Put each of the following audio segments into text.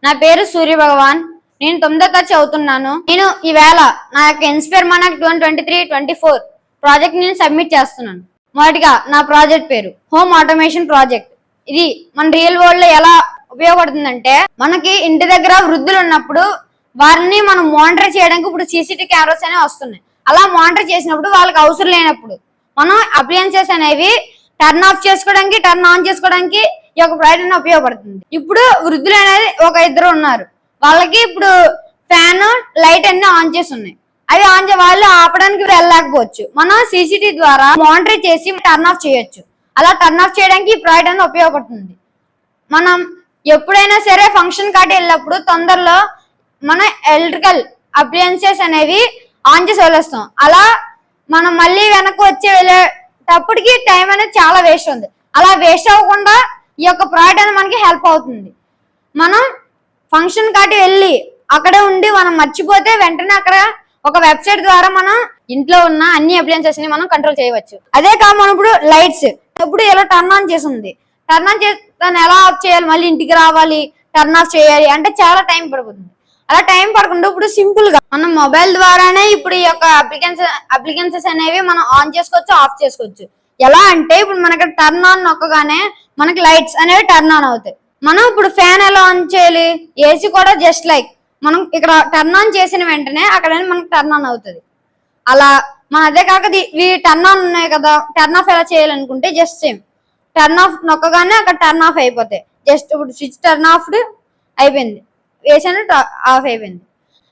నా పేరు సూర్య భగవాన్. నేను 9వ తరగతి చదువుతున్నాను. నేను ఈవేళ నా యొక్క ఇన్స్పైర్ మనక్ 2023-24 ప్రాజెక్ట్ నేను సబ్మిట్ చేస్తున్నాను. మొదటిగా నా ప్రాజెక్ట్ పేరు హోమ్ ఆటోమేషన్ ప్రాజెక్ట్. ఇది మన రియల్ వరల్డ్ లో ఎలా ఉపయోగపడుతుందంటే, మనకి ఇంటి దగ్గర వృద్ధులు ఉన్నప్పుడు వారిని మనం మానిటర్ చేయడానికి ఇప్పుడు సీసీటీవీ కెమెరాస్ అనేవి వస్తున్నాయి. అలా మానిటర్ చేసినప్పుడు వాళ్ళకి అవసరం లేనప్పుడు మనం అప్లయన్సెస్ అనేవి టర్న్ ఆఫ్ చేసుకోవడానికి, టర్న్ ఆన్ చేసుకోవడానికి ఈ యొక్క ప్రాజెక్ట్ ఉపయోగపడుతుంది. ఇప్పుడు వృద్ధులు అనేది ఒక ఇద్దరు ఉన్నారు. వాళ్ళకి ఇప్పుడు ఫ్యాన్, లైట్ అన్ని ఆన్ చేసి ఉన్నాయి. అవి ఆన్ వాళ్ళు ఆపడానికి వెళ్ళలేకపోవచ్చు. మనం సీసీటీవీ ద్వారా మానిటర్ చేసి టర్న్ ఆఫ్ చేయొచ్చు. అలా టర్న్ ఆఫ్ చేయడానికి ఈ ప్రాజెక్ట్ అనేది ఉపయోగపడుతుంది. మనం ఎప్పుడైనా సరే ఫంక్షన్ కాటి వెళ్ళినప్పుడు తొందరలో మన ఎలక్ట్రికల్ అప్లయన్సెస్ అనేవి ఆన్ చేసి వెళ్ళొస్తాం. అలా మనం మళ్ళీ వెనక్కి వచ్చి వెళ్ళేటప్పటికి టైం అనేది చాలా వేస్ట్ ఉంది. అలా వేస్ట్ అవ్వకుండా ఈ యొక్క ప్రాజెక్ట్ అనేది మనకి హెల్ప్ అవుతుంది. మనం ఫంక్షన్ కాటి వెళ్ళి అక్కడే ఉండి మనం మర్చిపోతే వెంటనే అక్కడ ఒక వెబ్సైట్ ద్వారా మనం ఇంట్లో ఉన్న అన్ని అప్లయన్సెస్ ని మనం కంట్రోల్ చేయవచ్చు. అదే కాదు, మనం ఇప్పుడు లైట్స్ ఇప్పుడు ఇలా టర్న్ ఆన్ చేసి ఉంది. టర్న్ ఆన్ చేసి దాన్ని ఎలా ఆఫ్ చేయాలి, మళ్ళీ ఇంటికి రావాలి, టర్న్ ఆఫ్ చేయాలి అంటే చాలా టైం పడుతుంది. అలా టైం పడకుండా ఇప్పుడు సింపుల్ గా మనం మొబైల్ ద్వారానే ఇప్పుడు ఈ యొక్క అప్లికెన్సెస్ అనేవి మనం ఆన్ చేసుకోవచ్చు, ఆఫ్ చేసుకోవచ్చు. ఎలా అంటే ఇప్పుడు మనకి టర్న్ ఆన్ నొక్కగానే మనకి లైట్స్ అనేవి టర్న్ ఆన్ అవుతాయి. మనం ఇప్పుడు ఫ్యాన్ ఎలా ఆన్ చేయాలి, ఏసీ కూడా జస్ట్ లైక్ మనం ఇక్కడ టర్న్ ఆన్ చేసిన వెంటనే అక్కడ మనకి టర్న్ ఆన్ అవుతుంది. అలా మన అదే కాక ఇవి టర్న్ ఆన్ ఉన్నాయి కదా, టర్న్ ఆఫ్ ఎలా చేయాలనుకుంటే జస్ట్ సేమ్ టర్న్ ఆఫ్ నొక్కగానే అక్కడ టర్న్ ఆఫ్ అయిపోతాయి. జస్ట్ ఇప్పుడు స్విచ్ టర్న్ ఆఫ్ అయిపోయింది, వేసాను ఆఫ్ అయిపోయింది.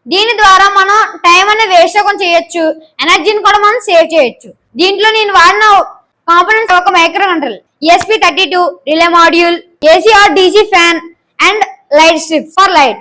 దీని ద్వారా మనం టైం అనేది వేస్ట్ అవ్వకుండా చేయొచ్చు, ఎనర్జీని కూడా మనం సేవ్ చేయొచ్చు. దీంట్లో నేను వాడిన కాంపోనెంట్స్ ఒక micro control, ESP32 relay module, AC or DC fan and light strips for light.